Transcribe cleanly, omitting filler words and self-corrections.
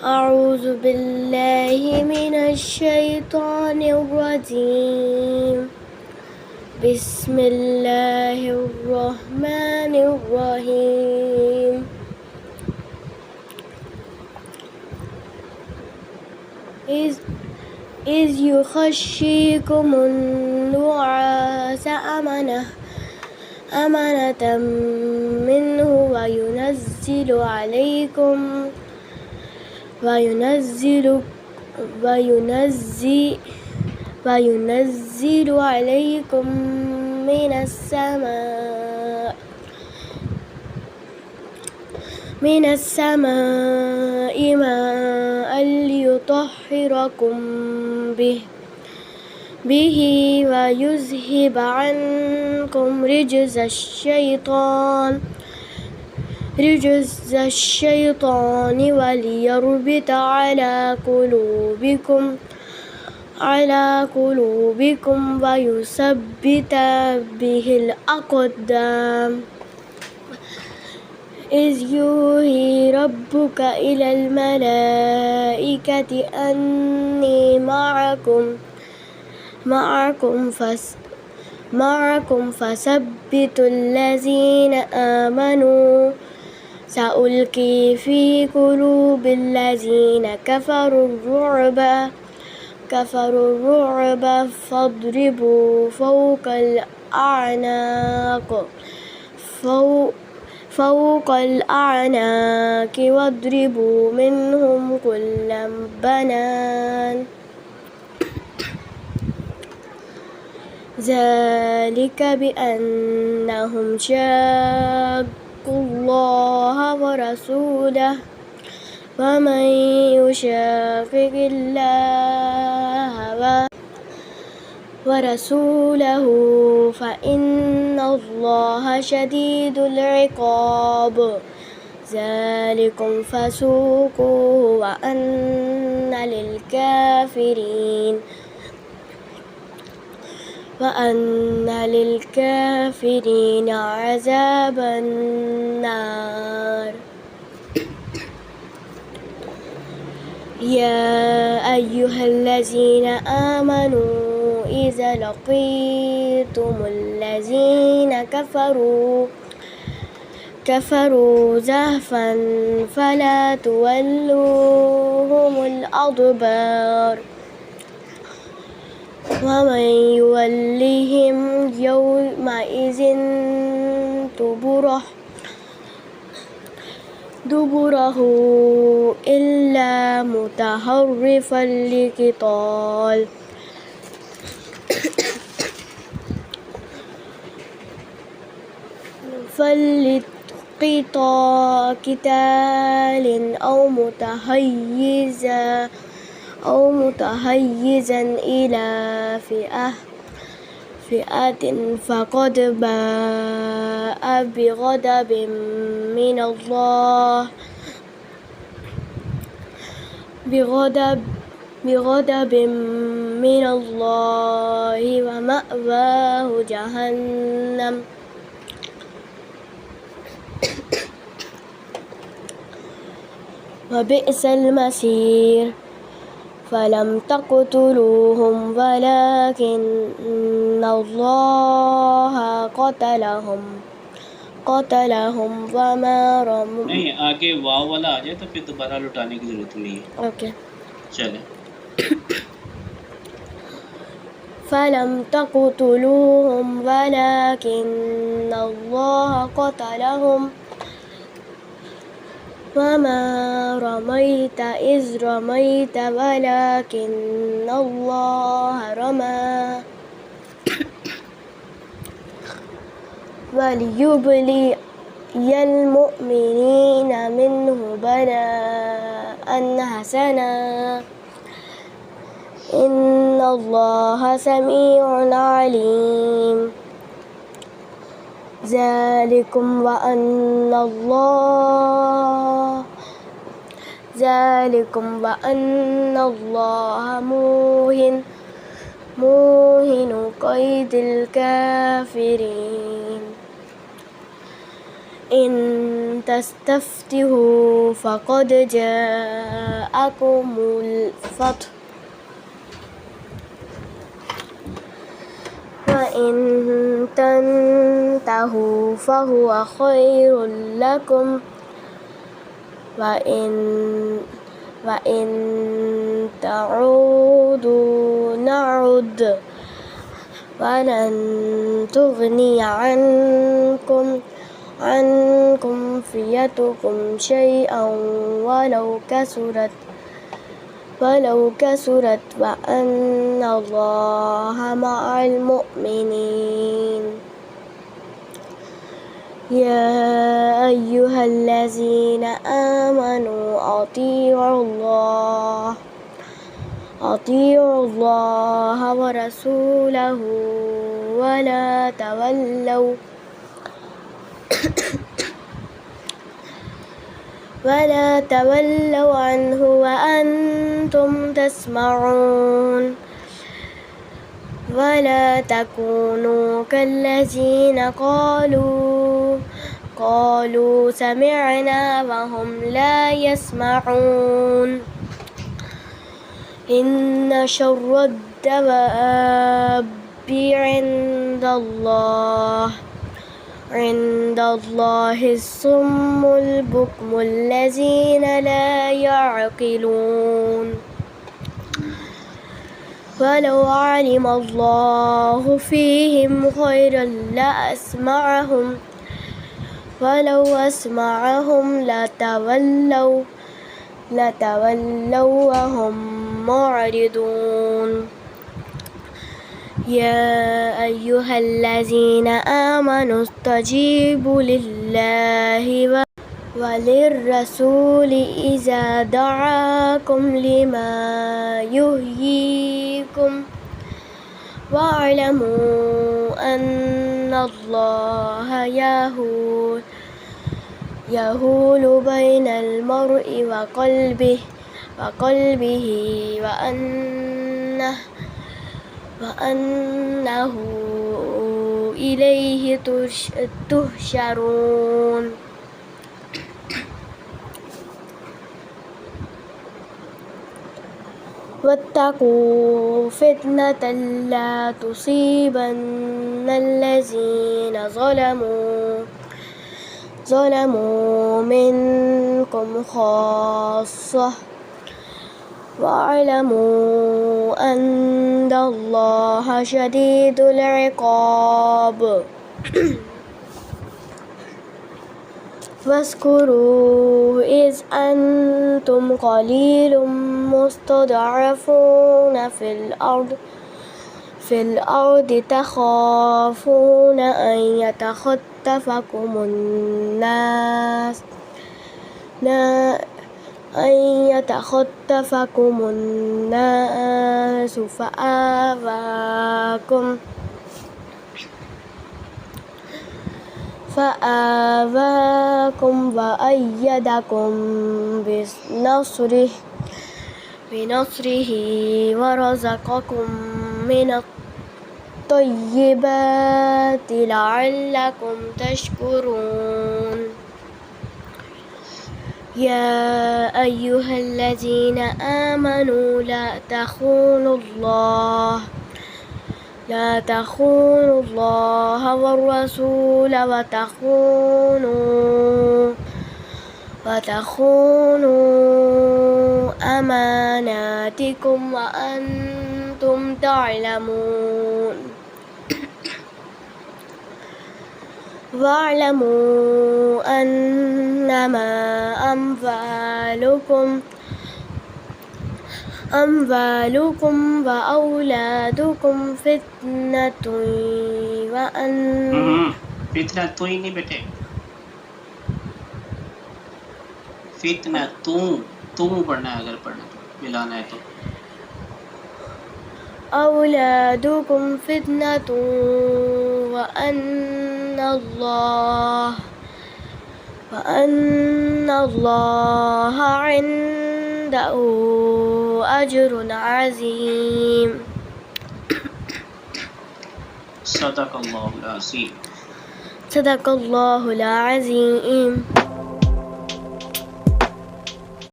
أعوذ بالله من الشيطان الرجيم. بسم الله الرحمن الرحيم. إذ يغشيكم النعاس أمنة منه وينزل عليكم من السماء ماء ليطهركم به ويذهب عنكم رجز الشيطان وليربط على قلوبكم ويثبت به الأقدام. إذ يوحي ربك إلى الملائكة أني معكم فثبتوا الذين آمنوا سألقي في قلوب الذين كفروا الرعب فاضربوا فوق الأعناق واضربوا منهم كل بنان. ذلك بأنهم شاقوا الله ورسوله ومن يشاقق الله ورسوله فإن الله شديد العقاب. ذلكم فسوقوه وأن للكافرين عذاب النار. يا أيها الذين آمنوا إذا لقيتم الذين كفروا زحفا فلا تولوهم الأدبار ومن يولهم يومئذ دبره إلا متحرفا لقتال قتال أو متحيزا إلى فئة فقد باء بغضب من الله ومأواه جهنم وبئس المصير. فلم تقتلوهم ولكن الله قتلهم وما رموا. नहीं, आगे वाव वाला आ जाए तो फिर दोबारा लुटाने की जरूरत नहीं है. ओके चले. فلم تقتلوهم ولكن الله قتلهم وما رميت إذ رميت ولكن الله رمى وليبلي المؤمنين منه بلاء حسنا إن الله سميع عليم. ذلكم وأن الله موهن كيد الكافرين. إن تستفتحوا فقد جاء جاءكم الفتح وإن تنتهوا فهو خير لكم وإن تعودوا نعد ولن تغني عنكم فئتكم شيئا ولو كسرت وأن الله مع المؤمنين يا أيها الذين آمنوا أطيعوا الله ورسوله ولا تولوا عنه وأنتم تسمعون ولا تكونوا كالذين قالوا سمعنا وهم لا يسمعون إن شر الدواب عند الله الصم البكم الذين لا يعقلون ولو علم الله فيهم خيرا لأسمعهم ولو أسمعهم لتولوا وهم معرضون يا أيها الذين آمنوا استجيبوا لله وللرسول إذا دعاكم لما يحييكم واعلموا أن الله يهول بين المرء وقلبه وأنه إليه تحشرون واتقوا فتنة لا تصيبن الذين ظلموا منكم خاصة واعلموا أن الله شديد العقاب واذكروا إذ أنتم قليل مستضعفون في الأرض تخافون أن يتخطفكم الناس فآواكم وأيدكم بنصره ورزقكم من الطيبات لعلكم تشكرون يا أيها الذين آمنوا لا تخونوا الله والرسول وتخونوا أماناتكم وأنتم تعلمون واعلموا أنما أموالكم وأولادكم فتنة फितना तू ही नहीं बेटे फितना तू पढ़ना है अगर पढ़ना तो मिलाना है तो أولادكم فتنة وأن الله عنده أجر عظيم صدق الله العظيم صدق الله العظيم